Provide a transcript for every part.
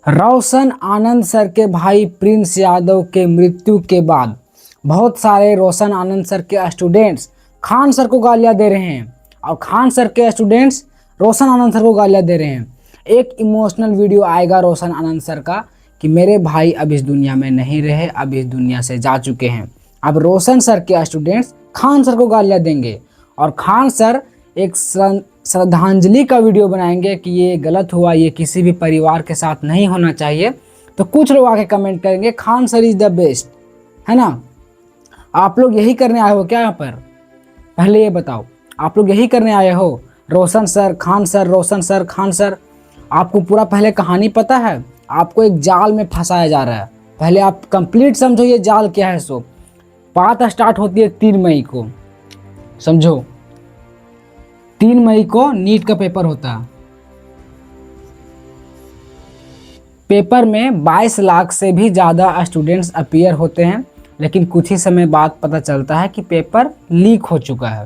रोशन आनंद sir के भाई Prince Yadav के मृत्यु के बाद बहुत सारे रोशन आनंद सर के स्टूडेंट्स खान सर को गालियां दे रहे हैं और खान सर के स्टूडेंट्स रोशन आनंद सर को गालियां दे रहे हैं। एक इमोशनल वीडियो आएगा रोशन आनंद सर का कि मेरे भाई अब इस दुनिया में नहीं रहे, अब इस दुनिया से जा चुके हैं। अब रोशन सर के स्टूडेंट्स खान सर को गालियां देंगे और खान सर एक श्रद्धांजलि का वीडियो बनाएंगे कि ये गलत हुआ, ये किसी भी परिवार के साथ नहीं होना चाहिए। तो कुछ लोग आके कमेंट करेंगे Khan sir is the best, है ना। आप लोग यही करने आए हो क्या यहाँ पर? पहले ये बताओ, आप लोग यही करने आए हो? रोशन सर, खान सर, रोशन सर, खान सर। आपको पूरा पहले कहानी पता है? आपको एक जाल में फंसाया जा रहा है। पहले आप कंप्लीट समझो ये जाल क्या है। सो बात स्टार्ट होती है 3 मई को, समझो 3 मई को नीट का पेपर होता है। पेपर में 22 लाख से भी ज़्यादा स्टूडेंट्स अपीयर होते हैं, लेकिन कुछ ही समय बाद पता चलता है कि पेपर लीक हो चुका है।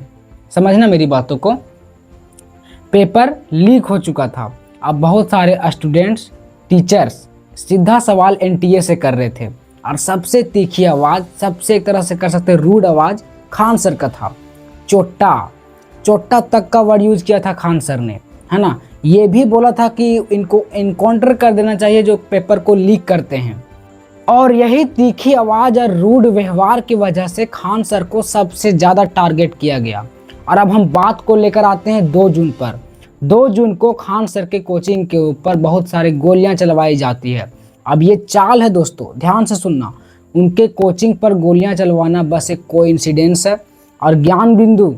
समझना मेरी बातों को, पेपर लीक हो चुका था। अब बहुत सारे स्टूडेंट्स, टीचर्स सीधा सवाल एनटीए से कर रहे थे और सबसे तीखी आवाज़, सबसे एक तरह से कर सकते रूड आवाज़ खान सर का था। चोट्टा तक का वर्ड यूज किया था खान सर ने, है ना। ये भी बोला था कि इनको इनकाउंटर कर देना चाहिए जो पेपर को लीक करते हैं। और यही तीखी आवाज़ और रूड व्यवहार की वजह से खान सर को सबसे ज़्यादा टारगेट किया गया। और अब हम बात को लेकर आते हैं 2 जून पर। 2 जून को खान सर के कोचिंग के ऊपर बहुत सारी गोलियां चलवाई जाती है। अब ये चाल है दोस्तों, ध्यान से सुनना। उनके कोचिंग पर गोलियां चलवाना बस एक कोइंसिडेंस है और ज्ञान बिंदु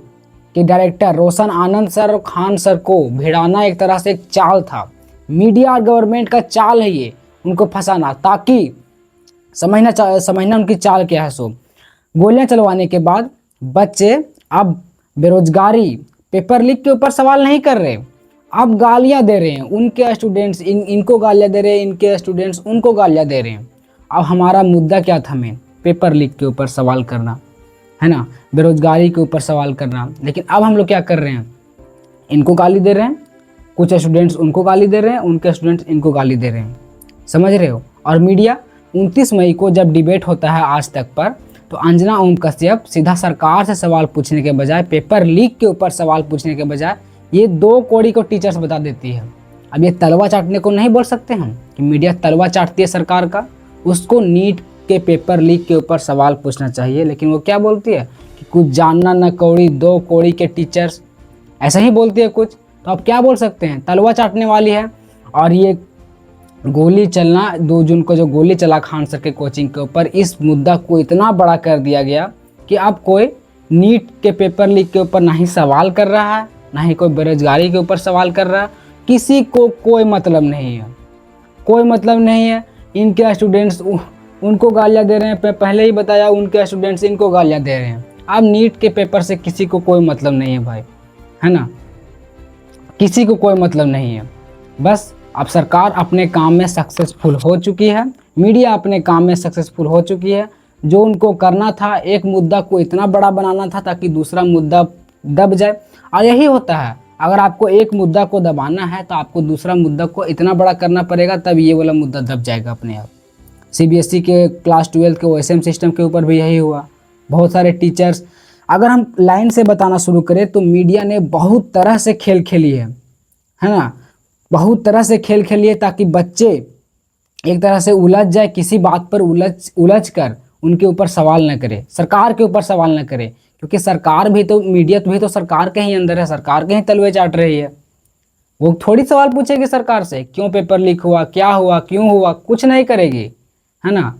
के डायरेक्टर रोशन आनंद सर और खान सर को भिड़ाना एक तरह से एक चाल था। मीडिया और गवर्नमेंट का चाल है ये, उनको फंसाना, ताकि समझना उनकी चाल क्या है। सो गोलियां चलवाने के बाद बच्चे अब बेरोजगारी, पेपर लीक के ऊपर सवाल नहीं कर रहे, अब गालियां दे रहे हैं। उनके स्टूडेंट्स इनको गालियां दे रहे हैं, इनके स्टूडेंट्स उनको गालियां दे रहे हैं। अब हमारा मुद्दा क्या था? मेन पेपर लीक के ऊपर सवाल करना, है ना, बेरोजगारी के ऊपर सवाल करना। लेकिन अब हम लोग क्या कर रहे हैं? इनको गाली दे रहे हैं, कुछ स्टूडेंट्स उनको गाली दे रहे हैं, उनके स्टूडेंट्स इनको गाली दे रहे हैं। समझ रहे हो? और मीडिया 29 मई को जब डिबेट होता है आज तक पर, तो अंजना ओम कश्यप सीधा सरकार से सवाल पूछने के बजाय, पेपर लीक के ऊपर सवाल पूछने के बजाय, ये 2 कौड़ी को टीचर्स बता देती है। अब ये तलवा चाटने को नहीं बोल सकते हम कि मीडिया तलवा चाटती है सरकार का। उसको नीट के पेपर लीक के ऊपर सवाल पूछना चाहिए, लेकिन वो क्या बोलती है कि कुछ जानना न कौड़ी, 2 कौड़ी के टीचर्स, ऐसा ही बोलती है कुछ। तो अब क्या बोल सकते हैं? तलवा चाटने वाली है। और ये गोली चलना, 2 जून को जो गोली चला खान सर के कोचिंग के ऊपर, इस मुद्दा को इतना बड़ा कर दिया गया कि अब कोई नीट के पेपर लीक के ऊपर ना ही सवाल कर रहा है, ना ही कोई बेरोजगारी के ऊपर सवाल कर रहा है। किसी को कोई मतलब नहीं है, कोई मतलब नहीं है। इनके स्टूडेंट्स उनको गालियां दे रहे हैं, पहले ही बताया, उनके स्टूडेंट्स इनको गालियां दे रहे हैं। अब नीट के पेपर से किसी को कोई मतलब नहीं है भाई, है ना, किसी को कोई मतलब नहीं है। बस अब सरकार अपने काम में सक्सेसफुल हो चुकी है, मीडिया अपने काम में सक्सेसफुल हो चुकी है। जो उनको करना था, एक मुद्दा को इतना बड़ा बनाना था ताकि दूसरा मुद्दा दब जाए। और यही होता है, अगर आपको एक मुद्दा को दबाना है तो आपको दूसरा मुद्दा को इतना बड़ा करना पड़ेगा, तब ये वाला मुद्दा दब जाएगा अपने आप। सीबीएसई के क्लास 12 के ओएसएम सिस्टम के ऊपर भी यही हुआ। बहुत सारे टीचर्स, अगर हम लाइन से बताना शुरू करें तो मीडिया ने बहुत तरह से खेल खेली है ना, बहुत तरह से खेल खेलिए ताकि बच्चे एक तरह से उलझ जाए, किसी बात पर उलझ कर उनके ऊपर सवाल न करे, सरकार के ऊपर सवाल न करे। क्योंकि सरकार भी तो, मीडिया भी तो सरकार के ही अंदर है, सरकार के ही तलवे चाट रही है। वो थोड़ी सवाल पूछेगी सरकार से, क्यों पेपर लीक हुआ, क्या हुआ, क्यों हुआ, कुछ नहीं करेगी, है ना,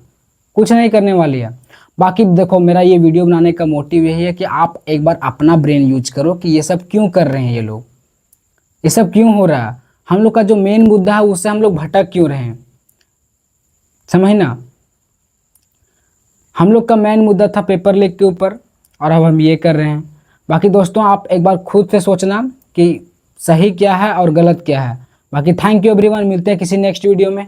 कुछ नहीं करने वाली है। बाकी देखो, मेरा ये वीडियो बनाने का मोटिव यही है कि आप एक बार अपना ब्रेन यूज करो कि ये सब क्यों कर रहे हैं ये लोग, ये सब क्यों हो रहा है। हम लोग का जो मेन मुद्दा है उससे हम लोग भटक क्यों रहे हैं, समझना। हम लोग का मेन मुद्दा था पेपर लीक के ऊपर और अब हम ये कर रहे हैं। बाकी दोस्तों, आप एक बार खुद से सोचना कि सही क्या है और गलत क्या है। बाकी थैंक यू एवरीवन, मिलते हैं किसी नेक्स्ट वीडियो में।